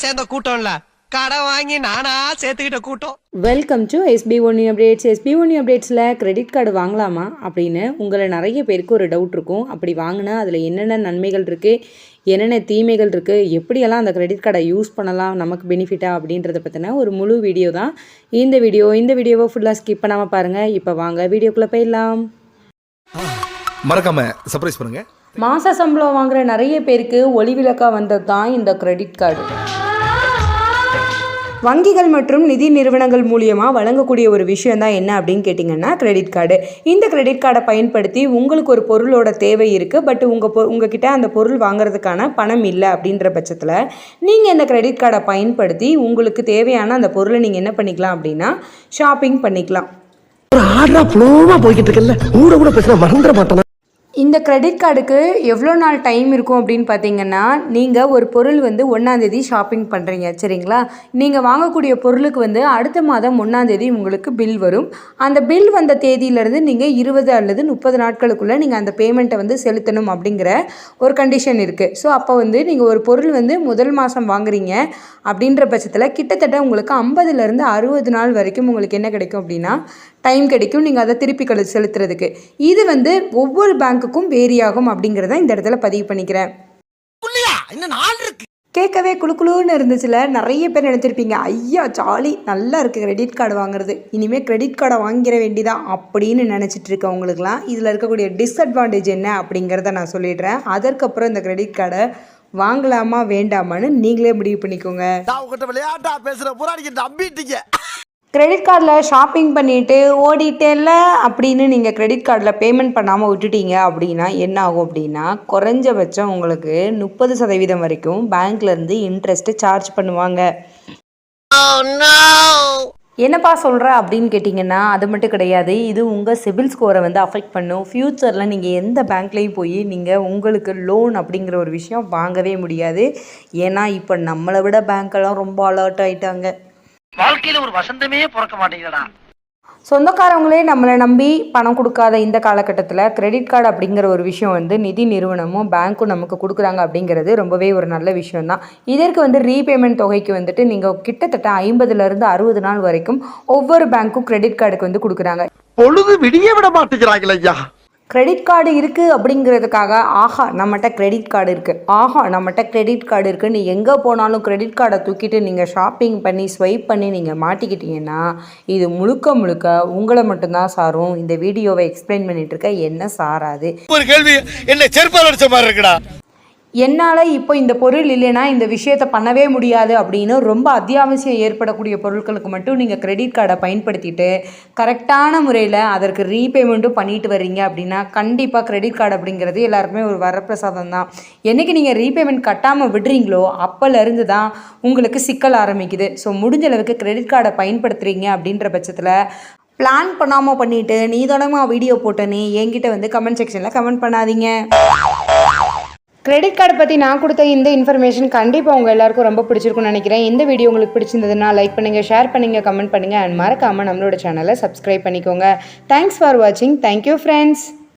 சேர்ந்த கூட்டம் இல்ல, கடன் வாங்கி நானா சேர்த்துக்கிட்ட கூட்டம். Welcome to SB1 updates. SB1 அப்டேட்ஸில் கிரெடிட் கார்டு வாங்கலாமா அப்படின்னு உங்களை நிறைய பேருக்கு ஒரு டவுட் இருக்கும். அப்படி வாங்கினா அதில் என்னென்ன நன்மைகள் இருக்குது, என்னென்ன தீமைகள் இருக்குது, எப்படியெல்லாம் அந்த கிரெடிட் கார்டை யூஸ் பண்ணலாம், நமக்கு பெனிஃபிட்டா அப்படின்றத பற்றின ஒரு முழு வீடியோ தான் இந்த வீடியோவை ஃபுல்லாக ஸ்கிப் பண்ணாமல் பாருங்கள். இப்போ வாங்க வீடியோக்குள்ளே போயிடலாம். மறக்காம சர்ப்ரைஸ் பண்ணுங்க. மாத சம்பளம் வாங்குகிற நிறைய பேருக்கு ஒளிவிளக்காக வந்தது தான் இந்த கிரெடிட் கார்டு. வங்கிகள் மற்றும் நிதி நிறுவனங்கள் மூலியமாக வழங்கக்கூடிய ஒரு விஷயம் தான் என்ன அப்படின்னு கேட்டிங்கன்னா கிரெடிட் கார்டு. இந்த கிரெடிட் கார்டை பயன்படுத்தி உங்களுக்கு ஒரு பொருளோட தேவை இருக்குது, பட் உங்ககிட்ட அந்த பொருள் வாங்குறதுக்கான பணம் இல்லை அப்படின்ற பட்சத்தில் நீங்கள் இந்த கிரெடிட் கார்டை பயன்படுத்தி உங்களுக்கு தேவையான அந்த பொருளை நீங்கள் என்ன பண்ணிக்கலாம் அப்படின்னா ஷாப்பிங் பண்ணிக்கலாம். ஒரு ஆர்டரா ஃப்ளோவா போய்கிட்டு இருக்கல, கூட பேசினா மறந்துட மாட்டேன். இந்த கிரெடிட் கார்டுக்கு எவ்வளோ நாள் டைம் இருக்கும் அப்படின்னு பார்த்தீங்கன்னா, நீங்கள் ஒரு பொருள் 1ஆந்தேதி ஷாப்பிங் பண்ணுறீங்க சரிங்களா. நீங்கள் வாங்கக்கூடிய பொருளுக்கு அடுத்த மாதம் 1ஆந்தேதி உங்களுக்கு பில் வரும். அந்த பில் வந்த தேதியிலேருந்து நீங்கள் 20 அல்லது 30 நாட்களுக்குள்ளே நீங்கள் அந்த பேமெண்ட்டை செலுத்தணும் அப்படிங்கிற ஒரு கண்டிஷன் இருக்குது. ஸோ அப்போ நீங்கள் ஒரு பொருள் முதல் மாதம் வாங்குறீங்க அப்படின்ற பட்சத்தில் கிட்டத்தட்ட உங்களுக்கு 50லேருந்து 60 நாள் வரைக்கும் உங்களுக்கு என்ன கிடைக்கும் அப்படின்னா டைம் கிடைக்கும் நீங்கள் அதை திருப்பி செலுத்துறதுக்கு. இது ஒவ்வொரு பேங்க்குக்கும் வேரி ஆகும் அப்படிங்கிறத இந்த இடத்துல பதிவு பண்ணிக்கிறேன். கேட்கவே குழுன்னு இருந்துச்சுல. நிறைய பேர் நினச்சிருப்பீங்க, ஐயா ஜாலி நல்லா இருக்குது கிரெடிட் கார்டு வாங்குறது, இனிமேல் கிரெடிட் கார்டை வாங்கிற வேண்டிதான் அப்படின்னு நினச்சிட்டு இருக்கவங்களுக்குலாம் இதில் இருக்கக்கூடிய டிஸ்அட்வான்டேஜ் என்ன அப்படிங்கிறத நான் சொல்லிடுறேன். அதற்கப்புறம் இந்த கிரெடிட் கார்டை வாங்கலாமா வேண்டாமான்னு நீங்களே முடிவு பண்ணிக்கோங்க. விளையாட்டா பேசுற புறாடிக்கிட்டு அம்பிட்டீங்க. கிரெடிட் கார்டில் ஷாப்பிங் பண்ணிவிட்டு ஓடிட்டேல அப்படின்னு நீங்கள் கிரெடிட் கார்டில் பேமெண்ட் பண்ணாமல் விட்டுட்டீங்க அப்படின்னா என்ன ஆகும் அப்படின்னா, குறைஞ்சபட்சம் உங்களுக்கு 30% வரைக்கும் பேங்க்லேருந்து இன்ட்ரெஸ்ட்டு சார்ஜ் பண்ணுவாங்க. என்னப்பா சொல்கிற அப்படின்னு கேட்டிங்கன்னா, அது மட்டும் கிடையாது, இது உங்கள் சிபில் ஸ்கோரை அஃபெக்ட் பண்ணும். ஃப்யூச்சரில் நீங்கள் எந்த பேங்க்லேயும் போய் நீங்கள் உங்களுக்கு லோன் அப்படிங்கிற ஒரு விஷயம் வாங்கவே முடியாது. ஏன்னா இப்போ நம்மளை விட பேங்க்கெல்லாம் ரொம்ப அலர்ட் ஆகிட்டாங்க. வாழ்க்கையில ஒரு வசந்தமே பிறக்க மாட்டேங்கிறடா. சொந்தக்காரங்களே நம்மளை நம்பி பணம் கொடுக்காத இந்த காலகட்டத்தில் கிரெடிட் கார்டு அப்படிங்கிற ஒரு விஷயம் நிதி நிறுவனமும் பேங்க்கும் நமக்கு கொடுக்குறாங்க அப்படிங்கிறது ரொம்பவே ஒரு நல்ல விஷயம் தான். இதற்கு ரீபேமெண்ட் தொகைக்கு நீங்கள் கிட்டத்தட்ட 50லேருந்து 60 நாள் வரைக்கும் ஒவ்வொரு பேங்க்கும் கிரெடிட் கார்டுக்கு கொடுக்குறாங்க. பொழுது விடிய விட மாட்டேங்கிறாங்களே ஐயா. கிரெடிட் கார்டு இருக்குது அப்படிங்கிறதுக்காக ஆஹா நம்மகிட்ட கிரெடிட் கார்டு இருக்குது, ஆஹா நம்மகிட்ட கிரெடிட் கார்டு இருக்குன்னு எங்கே போனாலும் கிரெடிட் கார்டை தூக்கிட்டு நீங்கள் ஷாப்பிங் பண்ணி ஸ்வைப் பண்ணி நீங்கள் மாட்டிக்கிட்டீங்கன்னா இது முழுக்க உங்களை மட்டும்தான் சாரும். இந்த வீடியோவை எக்ஸ்பிளைன் பண்ணிட்டு இருக்க என்ன சாராது. ஒரு கேள்வி, என்ன செருப்பால் அடிச்ச மாதிரி இருக்குடா. என்னால் இப்போ இந்த பொருள் இல்லைன்னா இந்த விஷயத்தை பண்ணவே முடியாது அப்படின்னு ரொம்ப அத்தியாவசியம் ஏற்படக்கூடிய பொருட்களுக்கு மட்டும் நீங்கள் கிரெடிட் கார்டை பயன்படுத்திட்டு கரெக்டான முறையில் அதற்கு ரீபேமெண்ட்டும் பண்ணிட்டு வர்றீங்க அப்படின்னா கண்டிப்பாக கிரெடிட் கார்டு அப்படிங்கிறது எல்லாருக்குமே ஒரு வரப்பிரசாதம் தான். என்றைக்கு நீங்கள் ரீபேமெண்ட் கட்டாமல் விடுறீங்களோ அப்போலேருந்து தான் உங்களுக்கு சிக்கல் ஆரம்பிக்குது. ஸோ முடிஞ்ச அளவுக்கு கிரெடிட் கார்டை பயன்படுத்துகிறீங்க அப்படின்ற பட்சத்தில் பிளான் பண்ணாமல் பண்ணிவிட்டு நீ தானமா வீடியோ போட்டேன்னு என்கிட்ட கமெண்ட் செக்ஷனில் கமெண்ட் பண்ணாதீங்க. கிரெடிட் கார்டை பற்றி நான் கொடுத்த இந்த இன்ஃபர்மேஷன் கண்டிப்பாக உங்கள் எல்லாருக்கும் ரொம்ப பிடிச்சிருக்குன்னு நினைக்கிறேன். இந்த வீடியோ உங்களுக்கு பிடிச்சிருந்ததுன்னா லைக் பண்ணுங்கள், ஷேர் பண்ணுங்கள், கமெண்ட் பண்ணுங்கள் அண்ட் மறக்காமல் நம்மளோட சேனலை சப்ஸ்கிரைப் பண்ணிக்கோங்க. தேங்க்ஸ் ஃபார் வாட்சிங். Thank you friends.